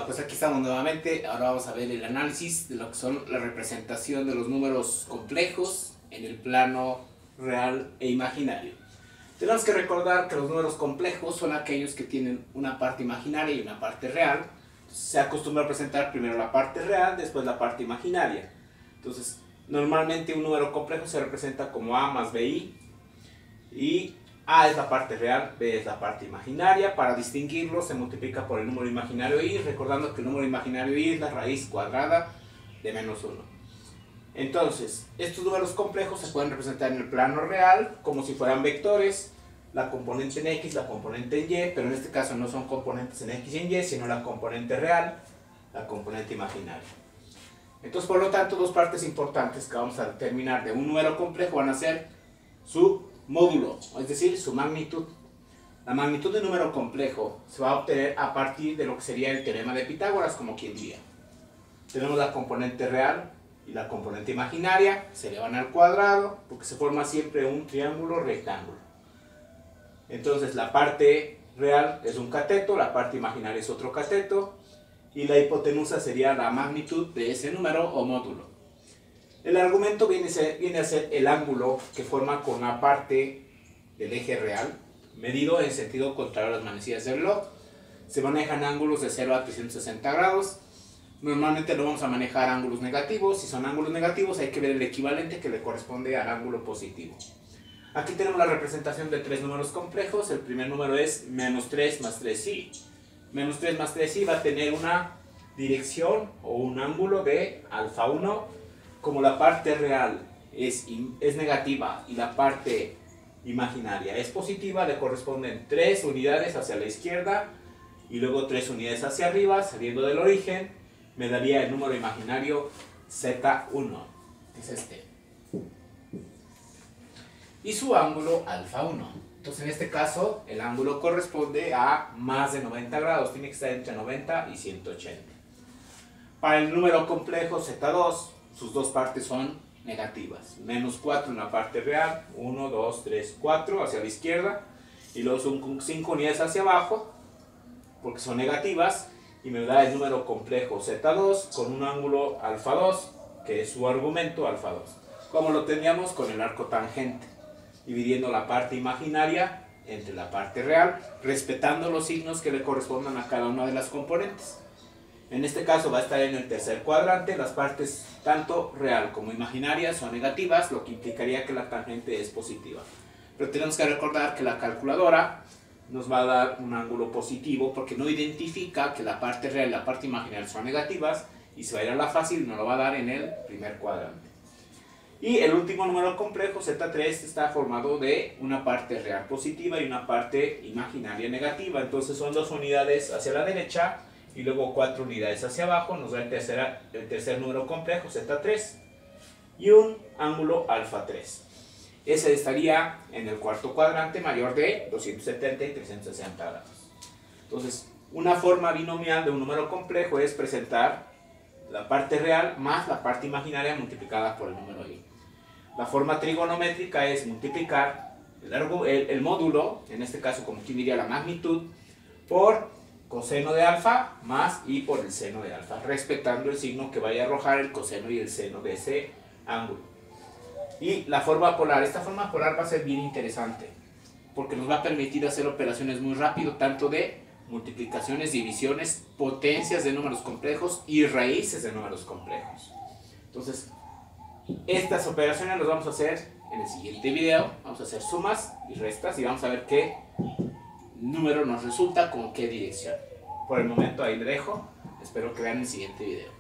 pues aquí estamos nuevamente. Ahora vamos a ver el análisis de lo que son la representación de los números complejos en el plano real e imaginario. Tenemos que recordar que los números complejos son aquellos que tienen una parte imaginaria y una parte real. Se acostumbra a presentar primero la parte real, después la parte imaginaria. Entonces, normalmente un número complejo se representa como A más BI, y A es la parte real, B es la parte imaginaria. Para distinguirlo se multiplica por el número imaginario y, recordando que el número imaginario y es la raíz cuadrada de menos 1. Entonces, estos números complejos se pueden representar en el plano real como si fueran vectores, la componente en X, la componente en Y, pero en este caso no son componentes en X y en Y, sino la componente real, la componente imaginaria. Entonces, por lo tanto, dos partes importantes que vamos a determinar de un número complejo van a ser su módulo, es decir, su magnitud. La magnitud de un número complejo se va a obtener a partir de lo que sería el teorema de Pitágoras, como quien diría. Tenemos la componente real y la componente imaginaria, se elevan al cuadrado, porque se forma siempre un triángulo rectángulo. Entonces la parte real es un cateto, la parte imaginaria es otro cateto, y la hipotenusa sería la magnitud de ese número o módulo. El argumento viene a ser el ángulo que forma con una parte del eje real, medido en sentido contrario a las manecillas del reloj. Se manejan ángulos de 0 a 360 grados. Normalmente lo vamos a manejar ángulos negativos. Si son ángulos negativos hay que ver el equivalente que le corresponde al ángulo positivo. Aquí tenemos la representación de tres números complejos. El primer número es menos 3 más 3i. Menos 3 más 3i va a tener una dirección o un ángulo de alfa 1. Como la parte real es negativa y la parte imaginaria es positiva, le corresponden 3 unidades hacia la izquierda y luego 3 unidades hacia arriba, saliendo del origen, me daría el número imaginario Z1, es este. Y su ángulo alfa 1. Entonces en este caso el ángulo corresponde a más de 90 grados, tiene que estar entre 90 y 180. Para el número complejo Z2, sus dos partes son negativas. Menos 4 en la parte real, 1, 2, 3, 4 hacia la izquierda, y luego son 5 unidades hacia abajo, porque son negativas, y me da el número complejo Z2 con un ángulo alfa 2, que es su argumento alfa 2. Como lo teníamos con el arco tangente, dividiendo la parte imaginaria entre la parte real, respetando los signos que le correspondan a cada una de las componentes. En este caso va a estar en el tercer cuadrante. Las partes tanto real como imaginaria son negativas, lo que implicaría que la tangente es positiva. Pero tenemos que recordar que la calculadora nos va a dar un ángulo positivo porque no identifica que la parte real y la parte imaginaria son negativas, y se va a ir a la fácil y nos lo va a dar en el primer cuadrante. Y el último número complejo, Z3, está formado de una parte real positiva y una parte imaginaria negativa. Entonces son 2 unidades hacia la derecha y luego 4 unidades hacia abajo, nos da el tercer número complejo, Z3, y un ángulo alfa 3. Ese estaría en el cuarto cuadrante, mayor de 270 y 360 grados. Entonces, una forma binomial de un número complejo es presentar la parte real más la parte imaginaria multiplicada por el número i. La forma trigonométrica es multiplicar el módulo, en este caso como quien diría la magnitud, por coseno de alfa más i por el seno de alfa, respetando el signo que vaya a arrojar el coseno y el seno de ese ángulo. Y la forma polar, esta forma polar va a ser bien interesante, porque nos va a permitir hacer operaciones muy rápido, tanto de multiplicaciones, divisiones, potencias de números complejos y raíces de números complejos. Entonces, estas operaciones las vamos a hacer en el siguiente video. Vamos a hacer sumas y restas y vamos a ver qué número nos resulta con qué dirección. Por el momento ahí le dejo. Espero que vean el siguiente video.